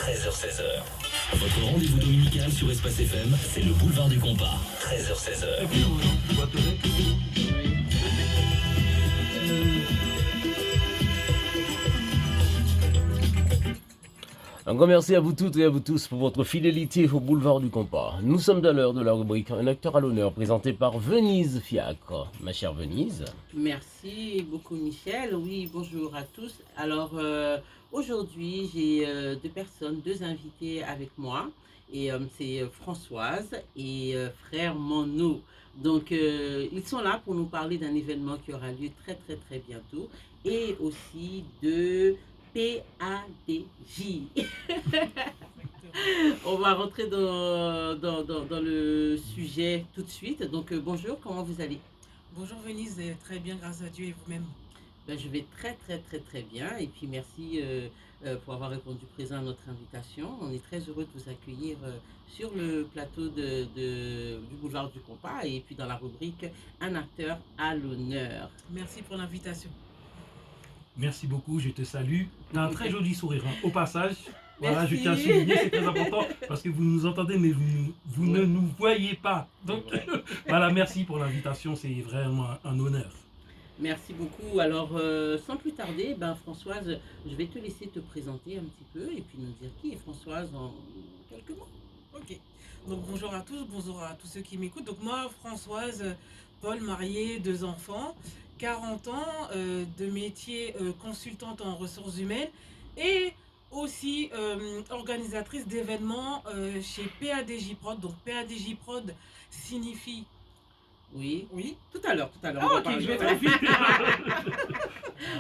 13h-16h. Votre rendez-vous dominical sur Espace FM, c'est le boulevard du Compas. 13h-16h. Un grand merci à vous toutes et à vous tous pour votre fidélité au boulevard du Compas. Nous sommes dans l'heure de la rubrique Un acteur à l'honneur, présenté par Venise Fiacre. Ma chère Venise. Merci beaucoup Michel. Oui, bonjour à tous. Alors aujourd'hui, j'ai deux invités avec moi. Et c'est Françoise et frère Mano. Donc ils sont là pour nous parler d'un événement qui aura lieu très bientôt. Et aussi de PADJ. On va rentrer dans le sujet tout de suite. Donc bonjour, comment vous allez? Bonjour Venise, très bien grâce à Dieu et vous-même. Ben, je vais très bien et puis merci pour avoir répondu présent à notre invitation. On est très heureux de vous accueillir sur le plateau du boulevard du Compas et puis dans la rubrique Un acteur à l'honneur. Merci pour l'invitation. Merci beaucoup, je te salue. Tu as un très joli sourire, hein. Au passage. Voilà, Merci. je tiens à souligner, c'est très important parce que vous nous entendez, mais vous ne nous voyez pas. Donc, voilà, merci pour l'invitation, c'est vraiment un honneur. Merci beaucoup. Alors, sans plus tarder, Françoise, je vais te laisser te présenter un petit peu et puis nous dire qui est Françoise en quelques mots. Ok. Donc bonjour à tous, bonjour à tous ceux qui m'écoutent. Donc moi, Françoise, Paul, mariée, 2 enfants, 40 ans, de métier consultante en ressources humaines et aussi organisatrice d'événements chez PADJ Prod. Donc PADJ Prod signifie... Oui, Oui. tout à l'heure. Ah, On va ok, parler. je vais très vite.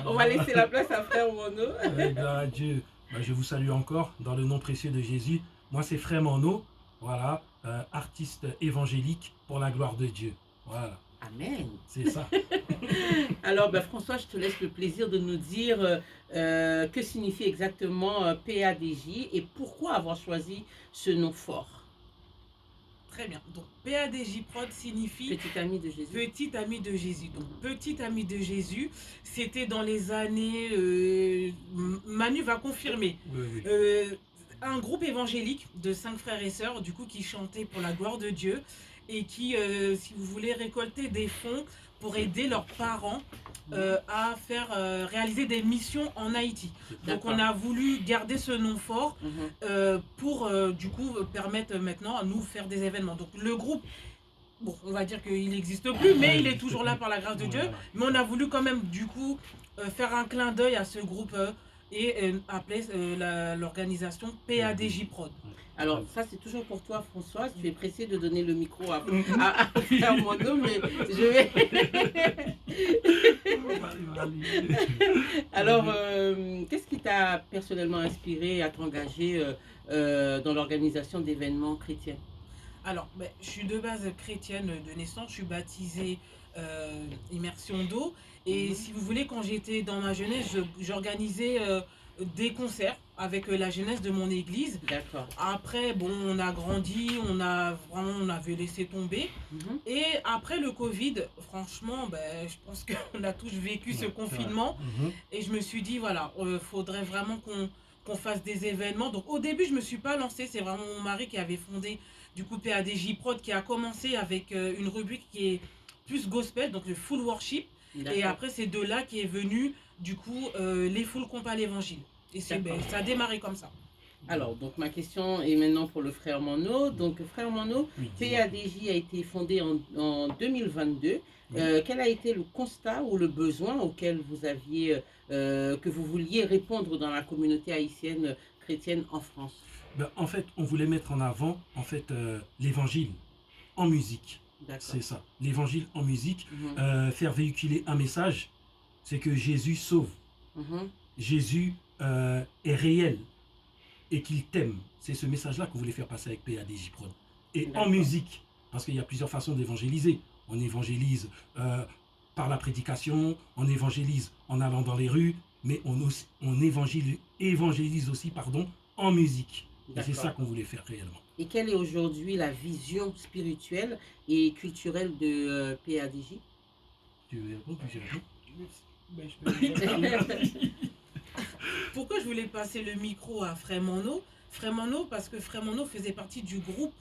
On va laisser la place à frère Mono. Gloire à Dieu. Je vous salue encore dans le nom précieux de Jésus. Moi, c'est Frère Mano, voilà, artiste évangélique pour la gloire de Dieu. Voilà, Amen. c'est ça. Alors, François, je te laisse le plaisir de nous dire que signifie exactement PADJ et pourquoi avoir choisi ce nom fort. Très bien. Donc PADJ Prod signifie Petit ami de Jésus. Petit ami de Jésus. Donc petit ami de Jésus, c'était dans les années... Manu va confirmer. Oui. Un groupe évangélique de 5 frères et sœurs, du coup, qui chantaient pour la gloire de Dieu et qui, si vous voulez, récoltaient des fonds pour aider leurs parents à faire réaliser des missions en Haïti. Donc on a voulu garder ce nom fort pour du coup permettre maintenant à nous faire des événements. Donc le groupe, bon, on va dire qu'il n'existe plus, mais il est toujours là par la grâce de Dieu. Mais on a voulu quand même du coup faire un clin d'œil à ce groupe et appeler l'organisation PADJ Prod. Alors, ça, c'est toujours pour toi, Françoise. Tu es pressée de donner le micro à frère Mono, mais je vais... Alors, qu'est-ce qui t'a personnellement inspiré à t'engager dans l'organisation d'événements chrétiens? Alors, je suis de base chrétienne de naissance, je suis baptisée immersion d'eau. Et si vous voulez, quand j'étais dans ma jeunesse, j'organisais des concerts avec la jeunesse de mon église. D'accord. Après, bon, on a grandi, on avait laissé tomber. Et après le Covid, franchement, je pense qu'on a tous vécu ce confinement. Et je me suis dit, voilà, faudrait vraiment qu'on fasse des événements. Donc au début, je me suis pas lancée, c'est vraiment mon mari qui avait fondé du coup PADJ Prod, qui a commencé avec une rubrique qui est plus gospel, donc le full worship. Et après, c'est de là qui est venu du coup les full compas l'évangile. Et ça a démarré comme ça. Alors, donc ma question est maintenant pour le frère Mano. Donc, frère Mano, PADJ a été fondé en 2022. Quel a été le constat ou le besoin auquel vous aviez, que vous vouliez répondre dans la communauté haïtienne chrétienne en France? En fait, on voulait mettre en avant l'évangile en musique. C'est ça, l'évangile en musique. Faire véhiculer un message, c'est que Jésus sauve. Jésus est réel et qu'il t'aime. C'est ce message-là qu'on voulait faire passer avec PADJ Prod. Et en musique, parce qu'il y a plusieurs façons d'évangéliser. On évangélise par la prédication, on évangélise en allant dans les rues, mais on évangélise aussi en musique. Et c'est ça qu'on voulait faire réellement. Et quelle est aujourd'hui la vision spirituelle et culturelle de PADJ? Tu veux répondre, puis je réponds. Pourquoi je voulais passer le micro à frère Mano? Frémeno parce que Frémeno faisait partie du groupe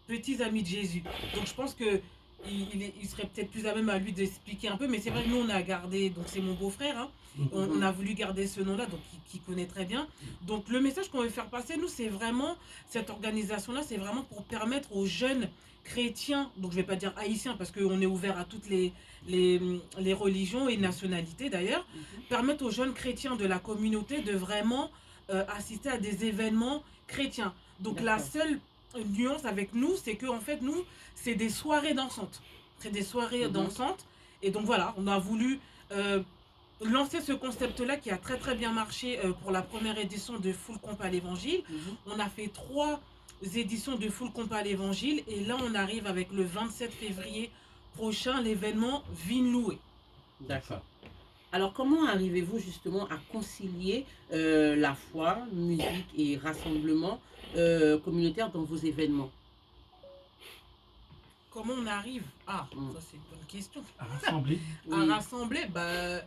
Petits Amis de Jésus. Donc je pense que il serait peut-être plus à même à lui d'expliquer un peu, mais c'est vrai que nous on a gardé, donc c'est mon beau-frère, hein, on a voulu garder ce nom-là, donc qui connaît très bien. Donc le message qu'on veut faire passer, nous, c'est vraiment, cette organisation-là, c'est vraiment pour permettre aux jeunes chrétiens, donc je vais pas dire haïtiens, parce qu'on est ouvert à toutes les religions et nationalités d'ailleurs, permettre aux jeunes chrétiens de la communauté de vraiment assister à des événements chrétiens. Donc la seule nuance avec nous, c'est que en fait nous, c'est des soirées dansantes. C'est des soirées dansantes. Et donc voilà, on a voulu lancer ce concept-là qui a très très bien marché pour la première édition de Full Compa à l'Évangile. On a fait 3 éditions de Full Compa à l'Évangile et là on arrive avec le 27 février prochain l'événement Vin Loué. D'accord. Alors comment arrivez-vous justement à concilier la foi, musique et rassemblement communautaire dans vos événements? Comment on arrive? Ah, ça c'est une bonne question. À rassembler. À rassembler, bah...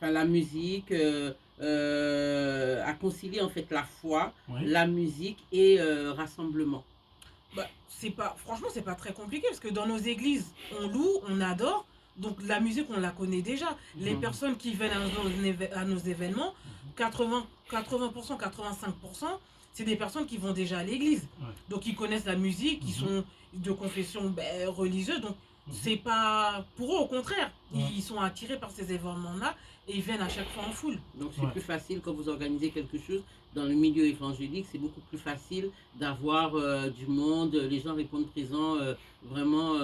Enfin, la musique, à concilier en fait la foi, la musique et rassemblement. Bah, franchement, c'est pas très compliqué parce que dans nos églises, on loue, on adore. Donc la musique, on la connaît déjà. Les personnes qui viennent à nos événements, 80%, 85%, c'est des personnes qui vont déjà à l'église. Donc ils connaissent la musique, ils sont de confession religieuse. Donc c'est pas pour eux, au contraire. Ils sont attirés par ces événements-là et ils viennent à chaque fois en foule. Donc c'est plus facile quand vous organisez quelque chose dans le milieu évangélique, c'est beaucoup plus facile d'avoir du monde, les gens répondent présents vraiment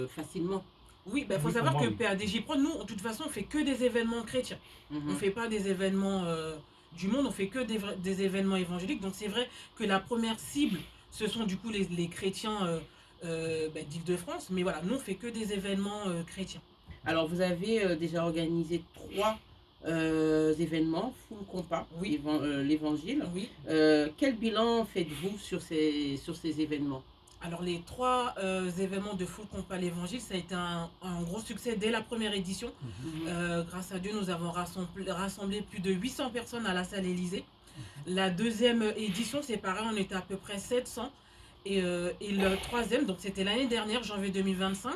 facilement. Oui, il faut savoir que PADJ Pro, nous, de toute façon, on fait que des événements chrétiens. On ne fait pas des événements du monde, on fait que des événements évangéliques. Donc c'est vrai que la première cible, ce sont du coup les chrétiens d'Île-de-France. Mais voilà, nous, on fait que des événements chrétiens. Alors vous avez déjà organisé 3 événements, Full Compa, l'évangile. Oui. Quel bilan faites-vous sur ces événements? Alors les 3 événements de Full Compa l'Évangile, ça a été un gros succès dès la première édition. Grâce à Dieu, nous avons rassemblé plus de 800 personnes à la salle Élysée. La deuxième édition, c'est pareil, on était à peu près 700. Et le troisième, donc c'était l'année dernière, janvier 2025,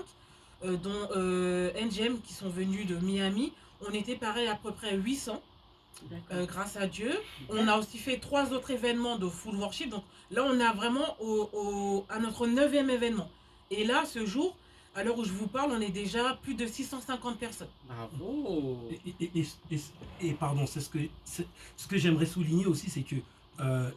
dont NGM qui sont venus de Miami, on était pareil à peu près 800. Grâce à Dieu. On a aussi fait 3 autres événements de Full Worship. Donc là, on est vraiment à notre 9e événement. Et là, ce jour, à l'heure où je vous parle, on est déjà plus de 650 personnes. Bravo. Et pardon, ce que j'aimerais souligner aussi, c'est que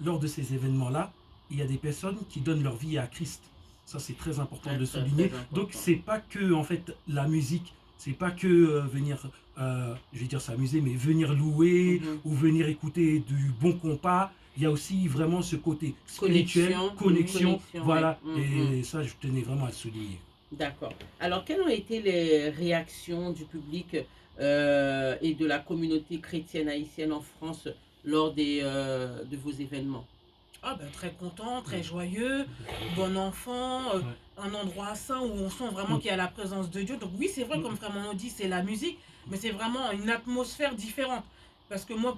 lors de ces événements-là, il y a des personnes qui donnent leur vie à Christ. Ça, c'est très important de souligner. Donc, c'est pas que en fait la musique. C'est pas que venir, je vais dire s'amuser, mais venir louer ou venir écouter du bon compas. Il y a aussi vraiment ce côté spirituel, connexion voilà. Et ça, je tenais vraiment à le souligner. D'accord. Alors, quelles ont été les réactions du public et de la communauté chrétienne haïtienne en France lors de vos événements? Très content, très joyeux, bon enfant, un endroit sain où on sent vraiment qu'il y a la présence de Dieu. Donc oui, c'est vrai, comme Frère Mano dit, c'est la musique, mais c'est vraiment une atmosphère différente. Parce que moi,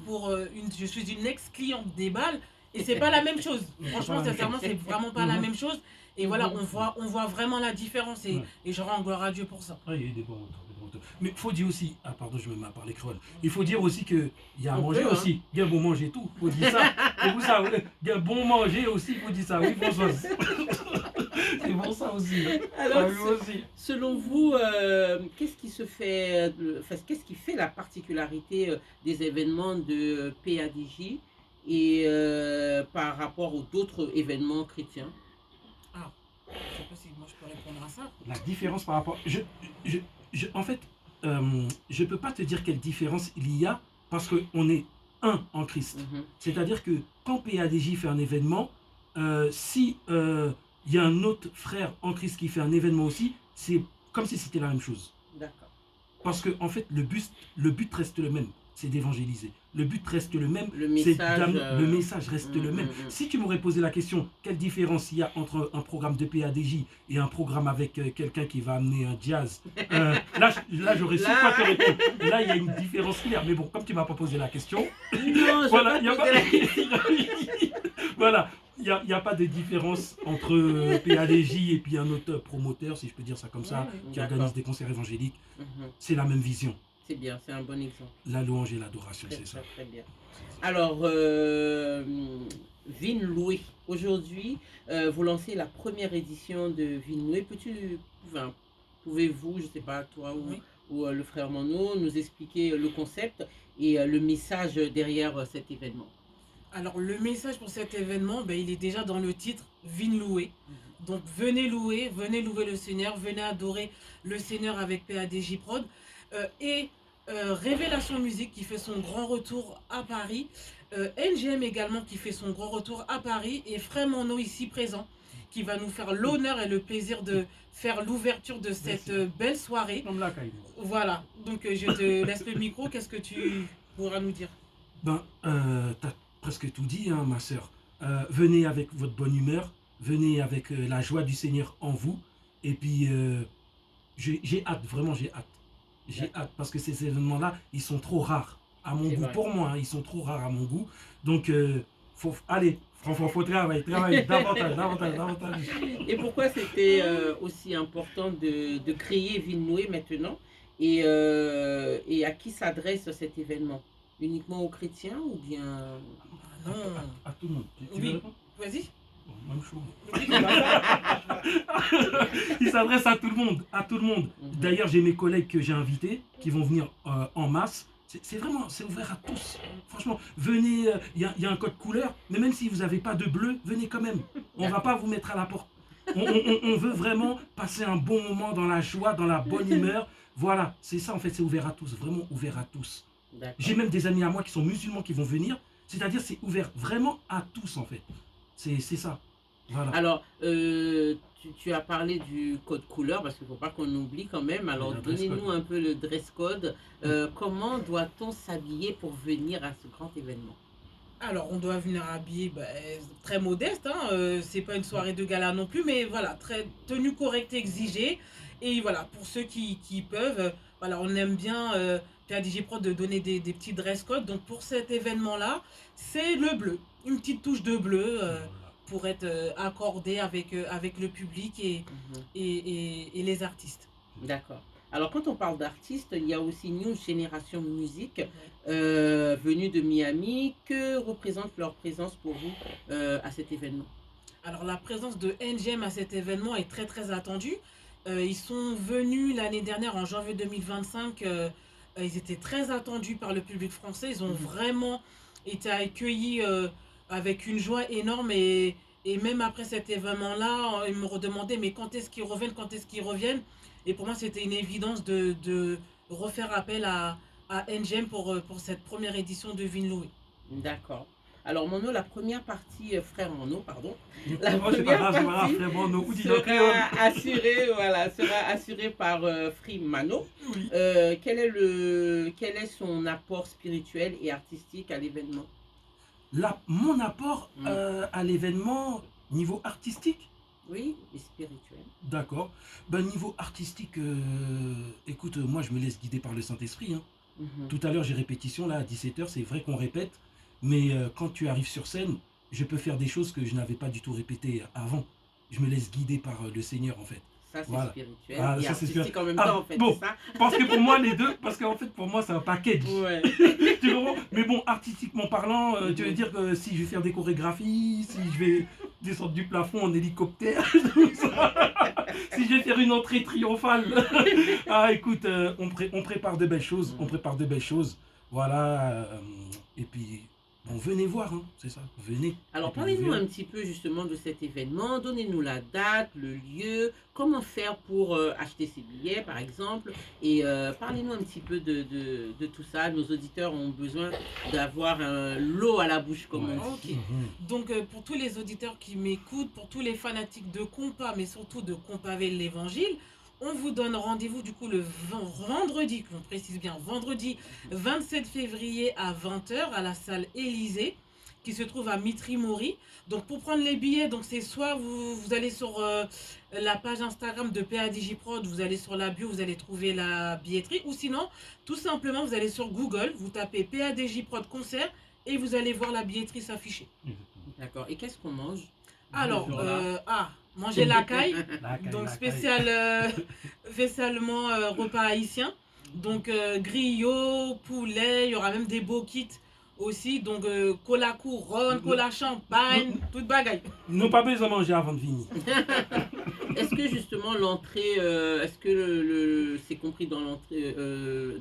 je suis une ex-cliente des balles, et c'est pas la même chose. Franchement, sincèrement, c'est vraiment pas la même chose. Et voilà, on voit vraiment la différence, et je rends gloire à Dieu pour ça. Il y a des bons retours. Mais il faut dire aussi, pardon, je me mets à parler créole. Il faut dire aussi qu'il y a à manger aussi. Il y a bon manger tout, il faut dire ça. C'est pour ça, il y a bon manger aussi, il faut dire ça. Oui, Françoise. C'est pour ça aussi. Alors, selon vous, qu'est-ce qui fait la particularité des événements de PADJ et par rapport aux d'autres événements chrétiens? Je ne sais pas si moi je peux répondre à ça. La différence par rapport... En fait, je ne peux pas te dire quelle différence il y a parce qu'on est un en Christ. C'est-à-dire que quand PADJ fait un événement, si il y a un autre frère en Christ qui fait un événement aussi, c'est comme si c'était la même chose. D'accord. Parce que en fait, le but reste le même, c'est d'évangéliser. Le but reste le même, le message reste le même. Si tu m'aurais posé la question, quelle différence il y a entre un programme de PADJ et un programme avec quelqu'un qui va amener un jazz, là j'aurais su quoi te répondre. Là, il y a une différence claire. Mais bon, comme tu m'as pas posé la question, non, voilà, il y a pas... Voilà, il n'y a pas de différence entre PADJ et puis un autre promoteur, si je peux dire ça comme ça, qui organise des concerts évangéliques. C'est la même vision. C'est bien, c'est un bon exemple. La louange et l'adoration, c'est ça. Très bien. Alors, Vinloué, aujourd'hui, vous lancez la première édition de Vinloué. Pouvez-vous, je ne sais pas, toi ou le frère Mano, nous expliquer le concept et le message derrière cet événement? Alors, le message pour cet événement, il est déjà dans le titre, Vinloué. Donc, venez louer le Seigneur, venez adorer le Seigneur avec PADJ Prod. Révélation Musique qui fait son grand retour à Paris. NGM également qui fait son grand retour à Paris. Et Frère Mano ici présent qui va nous faire l'honneur et le plaisir de faire l'ouverture de cette belle soirée. Voilà, donc je te laisse le micro. Qu'est-ce que tu pourras nous dire? Tu as presque tout dit, hein, ma soeur. Venez avec votre bonne humeur, venez avec la joie du Seigneur en vous. Et puis, j'ai hâte, vraiment j'ai hâte. J'ai hâte parce que ces événements-là, ils sont trop rares à mon goût. Pour moi, hein, ils sont trop rares à mon goût. Donc, allez, franchement, faut travailler davantage. Et pourquoi c'était aussi important de créer Vinloué maintenant et à qui s'adresse cet événement? Uniquement aux chrétiens ou bien... Non. À tout le monde. Oui, vas-y. Même chose. Il s'adresse à tout le monde, D'ailleurs, j'ai mes collègues que j'ai invités qui vont venir en masse. C'est vraiment, c'est ouvert à tous. Franchement, venez, il y a un code couleur, mais même si vous n'avez pas de bleu, venez quand même. On ne va pas vous mettre à la porte. On veut vraiment passer un bon moment dans la joie, dans la bonne humeur. Voilà, c'est ça en fait, c'est ouvert à tous, vraiment ouvert à tous. J'ai même des amis à moi qui sont musulmans qui vont venir. C'est-à-dire c'est ouvert vraiment à tous en fait. C'est ça. Voilà. Alors, tu as parlé du code couleur, parce qu'il ne faut pas qu'on oublie quand même. Alors, donnez-nous un peu le dress code. Comment doit-on s'habiller pour venir à ce grand événement? Alors, on doit venir habillé très modeste. Hein, c'est pas une soirée de gala non plus, mais voilà, très tenue correcte exigée. Et voilà, pour ceux qui peuvent, voilà, on aime bien PADJ Prod de donner des petits dress codes. Donc, pour cet événement-là, c'est le bleu. Une petite touche de bleu. Pour être accordé avec le public et les artistes. D'accord. Alors, quand on parle d'artistes, il y a aussi New Génération Musique venue de Miami. Que représente leur présence pour vous à cet événement? Alors, la présence de NGM à cet événement est très, très attendue. Ils sont venus l'année dernière, en janvier 2025. Ils étaient très attendus par le public français. Ils ont vraiment été accueillis avec une joie énorme et même après cet événement-là, ils me redemandaient mais quand est-ce qu'ils reviennent, et pour moi c'était une évidence de refaire appel à NGM pour cette première édition de Vinloué. D'accord. Alors Mano, la première partie, frère Mano, pardon, la première partie sera assurée par Frère Mano. Oui. Quel est son apport spirituel et artistique à l'événement? Mon apport à l'événement, niveau artistique? Oui, et spirituel. D'accord. Niveau artistique, écoute, moi je me laisse guider par le Saint-Esprit. Hein. Tout à l'heure j'ai répétition, là à 17h, c'est vrai qu'on répète, mais quand tu arrives sur scène, je peux faire des choses que je n'avais pas du tout répétées avant. Je me laisse guider par le Seigneur en fait. Ça c'est spirituel et artistique en même temps en fait, bon, c'est ça? Parce que pour moi les deux, parce qu'en fait pour moi c'est un package. Ouais. Tu comprends? Mais bon, artistiquement parlant, tu veux dire que si je vais faire des chorégraphies, si je vais descendre du plafond en hélicoptère, tout ça, si je vais faire une entrée triomphale, écoute, on prépare de belles choses, voilà, et puis bon, venez voir, hein, c'est ça, venez. Alors parlez-nous un petit peu justement de cet événement, donnez-nous la date, le lieu, comment faire pour acheter ses billets par exemple, et parlez-nous un petit peu de tout ça. Nos auditeurs ont besoin d'avoir l'eau à la bouche comme on dit. Okay. Donc pour tous les auditeurs qui m'écoutent, pour tous les fanatiques de compas, mais surtout de Compavel l'Évangile, on vous donne rendez-vous du coup le vendredi, on précise bien, vendredi 27 février à 20h à la salle Élysée qui se trouve à Mitry-Mory. Donc pour prendre les billets, donc c'est soit vous allez sur la page Instagram de PADJ Prod, vous allez sur la bio, vous allez trouver la billetterie, ou sinon tout simplement vous allez sur Google, vous tapez PADJ Prod concert et vous allez voir la billetterie s'afficher. D'accord. Et qu'est-ce qu'on mange? Alors, Voilà. manger la caille, La caille, donc la spécialement repas haïtien. Donc, griot, poulet, il y aura même des boquites aussi. Donc, cola couronne, cola champagne, toute bagaille. Nous pas besoin de manger avant de venir. Est-ce que justement l'entrée, est-ce que c'est compris dans l'entrée,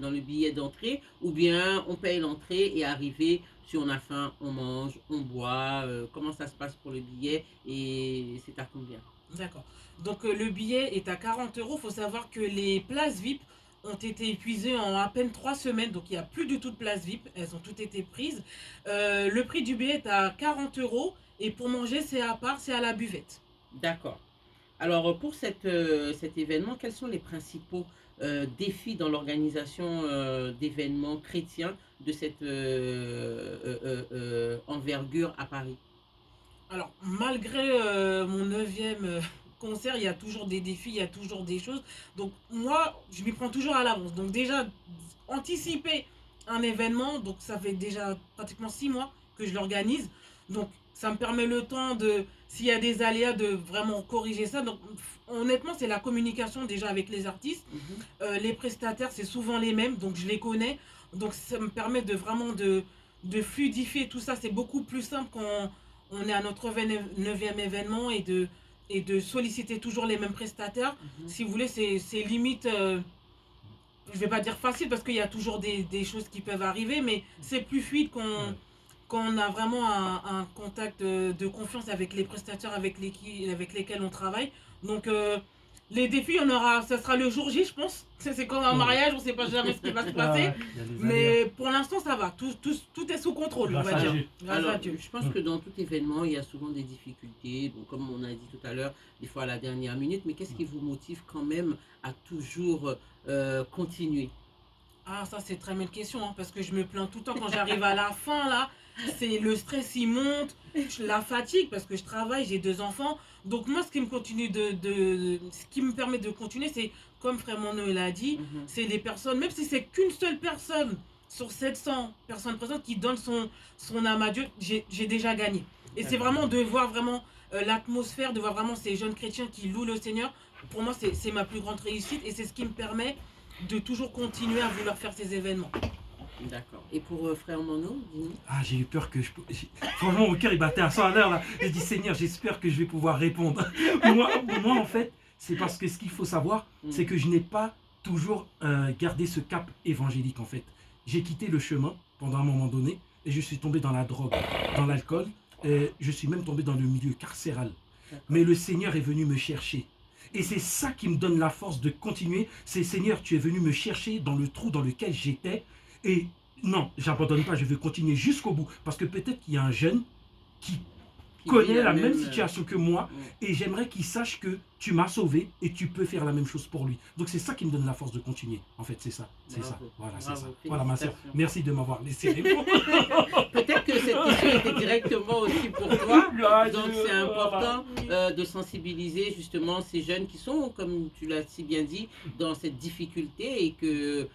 dans le billet d'entrée, ou bien on paye l'entrée et arrivé, si on a faim, on mange, on boit, comment ça se passe pour le billet et c'est à combien? D'accord. Donc, le billet est à 40 euros. Il faut savoir que les places VIP ont été épuisées en à peine 3 semaines. Donc, il n'y a plus du tout de places VIP. Elles ont toutes été prises. Le prix du billet est à 40 euros. Et pour manger, c'est à part, c'est à la buvette. D'accord. Alors pour cet événement, quels sont les principaux défis dans l'organisation d'événements chrétiens de cette envergure à Paris? Alors, malgré mon 9e concert, il y a toujours des défis, il y a toujours des choses. Donc, moi, je m'y prends toujours à l'avance. Donc, déjà, anticiper un événement, donc ça fait déjà pratiquement 6 mois que je l'organise. Donc, ça me permet le temps de, s'il y a des aléas, de vraiment corriger ça. Donc, honnêtement, c'est la communication déjà avec les artistes. Les prestataires, c'est souvent les mêmes, donc je les connais. Donc, ça me permet de vraiment de fluidifier tout ça. C'est beaucoup plus simple quand on est à notre 9e événement et de solliciter toujours les mêmes prestataires. Si vous voulez, c'est limite, je vais pas dire facile parce qu'il y a toujours des choses qui peuvent arriver, mais c'est plus fluide quand on a vraiment un contact de confiance avec les prestataires avec lesquels on travaille. Donc, les défis, il y en aura, ça sera le jour J, je pense. C'est comme un mariage, on ne sait pas jamais ce qui va se passer. Mais pour l'instant, ça va. Tout est sous contrôle, on va dire. Alors, je pense que dans tout événement, il y a souvent des difficultés. Bon, comme on a dit tout à l'heure, des fois à la dernière minute. Mais qu'est-ce qui vous motive quand même à toujours continuer? Ah, ça, c'est très bonne question, hein, parce que je me plains tout le temps quand j'arrive à la fin, là. C'est le stress, il monte, la fatigue, parce que je travaille, j'ai 2 enfants. Donc, moi, ce qui me permet de continuer, c'est, comme Frère Mono l'a dit, c'est les personnes, même si c'est qu'une seule personne sur 700 personnes présentes qui donne son âme à Dieu, j'ai déjà gagné. Et c'est vraiment de voir vraiment l'atmosphère, de voir vraiment ces jeunes chrétiens qui louent le Seigneur. Pour moi, c'est ma plus grande réussite et c'est ce qui me permet de toujours continuer à vouloir faire ces événements. D'accord. Et pour Frère Mono, dis-nous. Ah, j'ai eu peur que franchement, mon cœur il battait à 100 à l'heure là. J'ai dit Seigneur, j'espère que je vais pouvoir répondre. moi en fait, c'est parce que ce qu'il faut savoir, c'est que je n'ai pas toujours gardé ce cap évangélique en fait. J'ai quitté le chemin pendant un moment donné et je suis tombé dans la drogue, dans l'alcool. Et je suis même tombé dans le milieu carcéral. Mais le Seigneur est venu me chercher. Et c'est ça qui me donne la force de continuer. C'est Seigneur, tu es venu me chercher dans le trou dans lequel j'étais. Et non, j'abandonne pas, je veux continuer jusqu'au bout. Parce que peut-être qu'il y a un jeune qui connaît la même situation que moi. Et j'aimerais qu'il sache que tu m'as sauvé et tu peux faire la même chose pour lui. Donc c'est ça qui me donne la force de continuer. En fait, c'est ça. C'est ça. Voilà, c'est ça. Voilà, ma soeur. Merci de m'avoir laissé répondre. Peut-être que cette question était directement aussi pour toi. Donc c'est important de sensibiliser justement ces jeunes qui sont, comme tu l'as si bien dit, dans cette difficulté et que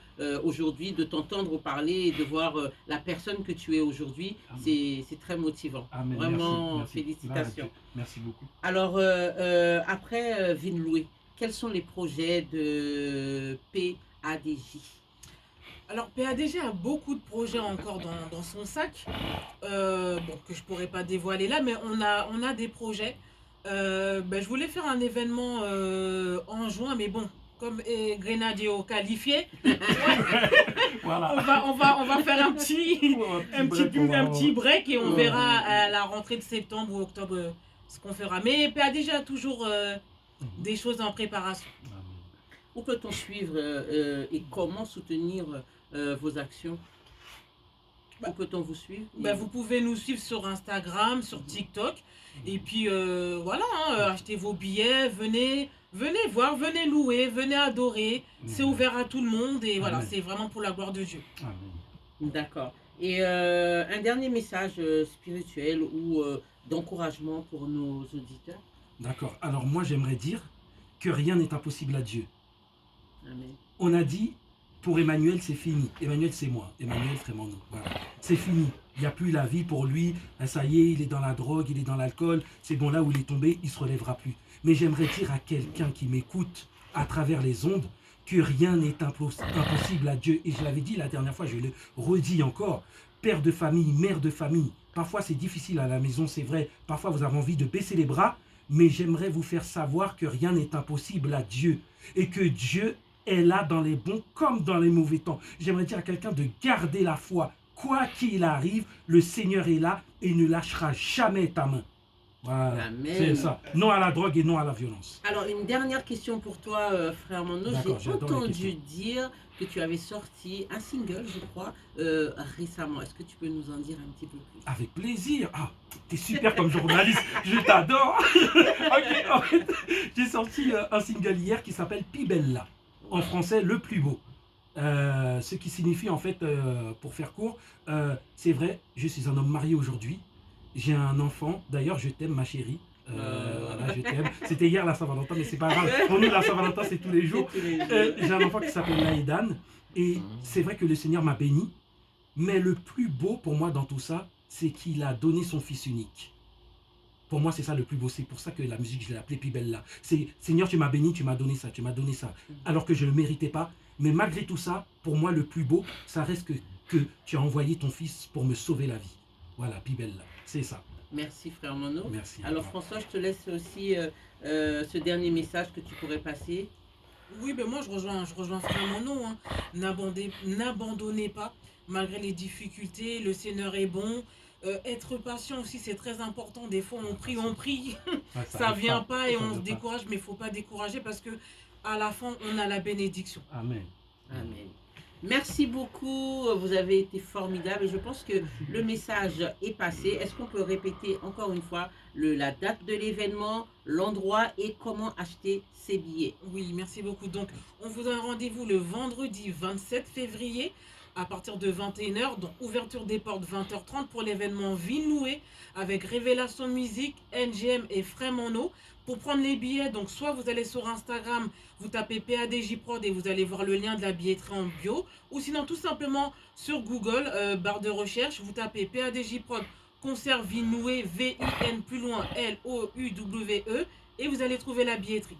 aujourd'hui de t'entendre parler et de voir la personne que tu es aujourd'hui, c'est très motivant. Amen. Vraiment, merci. félicitations. Merci beaucoup. Alors après Vinloué, quels sont les projets de PADJ? Alors, PADG a beaucoup de projets encore dans son sac, que je pourrais pas dévoiler là, mais on a des projets. Je voulais faire un événement en juin, mais bon, comme Grenadio qualifié, Voilà. on va faire un petit break et on verra à la rentrée de septembre ou octobre ce qu'on fera. Mais PADG a toujours des choses en préparation. Où peut-on suivre et comment soutenir vos actions? Où peut-on vous suivre? Vous pouvez nous suivre sur Instagram, sur TikTok. Et puis voilà, achetez vos billets, venez voir, venez louer, venez adorer. C'est ouvert à tout le monde et voilà, c'est vraiment pour la gloire de Dieu. D'accord. Et un dernier message spirituel ou d'encouragement pour nos auditeurs? D'accord. Alors moi j'aimerais dire que rien n'est impossible à Dieu. Amen. On a dit, pour Emmanuel, c'est fini. Emmanuel, c'est moi. Emmanuel, vraiment nous. Voilà. C'est fini. Il n'y a plus la vie pour lui. Ça y est, il est dans la drogue, il est dans l'alcool. C'est bon, là où il est tombé, il ne se relèvera plus. Mais j'aimerais dire à quelqu'un qui m'écoute à travers les ondes que rien n'est impossible à Dieu. Et je l'avais dit la dernière fois, je le redis encore. Père de famille, mère de famille, parfois c'est difficile à la maison, c'est vrai. Parfois vous avez envie de baisser les bras, mais j'aimerais vous faire savoir que rien n'est impossible à Dieu. Et que Dieu est là dans les bons comme dans les mauvais temps. J'aimerais dire à quelqu'un de garder la foi. Quoi qu'il arrive, le Seigneur est là et ne lâchera jamais ta main. Voilà, c'est ça. Non à la drogue et non à la violence. Alors, une dernière question pour toi, frère Mano. J'ai entendu dire que tu avais sorti un single, je crois, récemment. Est-ce que tu peux nous en dire un petit peu plus? Avec plaisir. Ah, t'es super comme journaliste. Je t'adore. Ok, en fait, j'ai sorti un single hier qui s'appelle Pibella. En français, le plus beau. Ce qui signifie, en fait, pour faire court, c'est vrai, je suis un homme marié aujourd'hui. J'ai un enfant, d'ailleurs je t'aime ma chérie, voilà, je t'aime. C'était hier la Saint-Valentin, mais c'est pas grave. Pour nous la Saint-Valentin c'est tous les jours. J'ai un enfant qui s'appelle Laïdan et c'est vrai que le Seigneur m'a béni. Mais le plus beau pour moi dans tout ça, c'est qu'il a donné son fils unique. Pour moi c'est ça le plus beau, c'est pour ça que la musique je l'ai appelée Pibella. C'est Seigneur tu m'as béni, tu m'as donné ça, alors que je ne le méritais pas. Mais malgré tout ça, pour moi le plus beau, ça reste que tu as envoyé ton fils pour me sauver la vie. Voilà, Pibella. C'est ça. Merci frère Mano. Merci. Alors François, je te laisse aussi ce dernier message que tu pourrais passer. Oui, ben moi je rejoins frère Mano. Hein. N'abandonnez pas, malgré les difficultés, le Seigneur est bon. Être patient aussi, c'est très important. Des fois on prie, Ouais, ça vient pas et on se décourage, mais il ne faut pas décourager parce que à la fin on a la bénédiction. Amen. Amen. Merci beaucoup, vous avez été formidables et je pense que le message est passé. Est-ce qu'on peut répéter encore une fois la date de l'événement, l'endroit et comment acheter ses billets? Oui, merci beaucoup. Donc, on vous donne rendez-vous le vendredi 27 février à partir de 21h, donc ouverture des portes 20h30 pour l'événement Vie Nouée avec Révélation Musique, NGM et Frère Mano. Pour prendre les billets, donc soit vous allez sur Instagram, vous tapez PADJ Prod et vous allez voir le lien de la billetterie en bio, ou sinon tout simplement sur Google, barre de recherche, vous tapez PADJ Prod, concert Vie Nouée, VIN plus loin, LOUWE, et vous allez trouver la billetterie.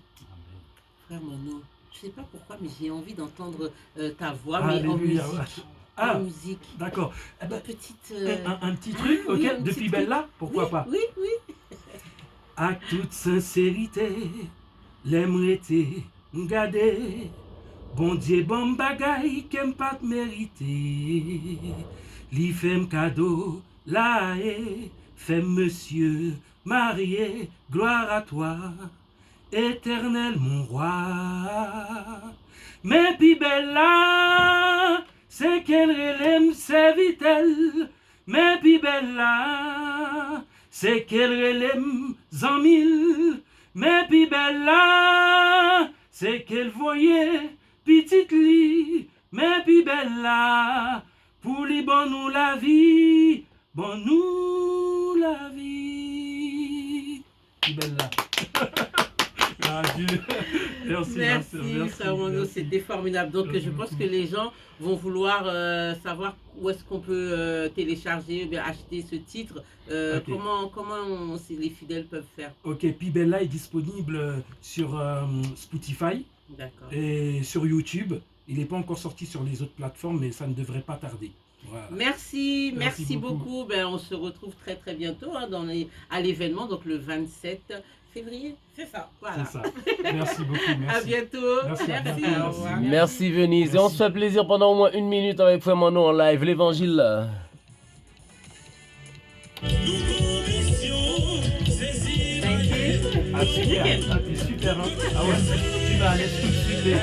Frère Mano, je ne sais pas pourquoi, mais j'ai envie d'entendre ta voix, mais en musique. Ah, en musique. D'accord. Eh ben, petite, un petit truc, ok, oui, de Pibella, pourquoi pas? Oui. À toute sincérité, l'aimerais-tu garder? Bon Dieu, bon bagay, qu'aime pas te mériter. Li femme cadeau, la haie, femme monsieur, marié, gloire à toi, éternel mon roi. Mais Pibella, c'est qu'elle relève ses vitelles. Mais Pibella, c'est qu'elle relève en mille. Mais Pibella, c'est qu'elle voyait petite lit. Mais Pibella, pour lui bon nous la vie, bon nous la vie. Pibella. Adieu. Merci, Frère Mano, c'était formidable. Donc je pense que les gens vont vouloir savoir où est-ce qu'on peut télécharger ou bien acheter ce titre. Okay. Comment les fidèles peuvent faire? Ok, Pibella est disponible sur Spotify et sur YouTube. Il n'est pas encore sorti sur les autres plateformes, mais ça ne devrait pas tarder. Voilà. Merci beaucoup. Ben, on se retrouve très très bientôt hein, à l'événement, donc le 27 février. C'est ça. Voilà. C'est ça. Merci beaucoup. Merci. À bientôt. Merci. Merci Venise. Et on se fait plaisir pendant au moins 1 minute avec Frère Mano en live, l'évangile. Ah, super. Ah, t'es super. Hein. Ah ouais, tu vas aller tout de suite.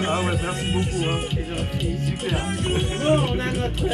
Ah ouais, merci beaucoup. Hein. C'est gentil. Super. Bon, on a notre...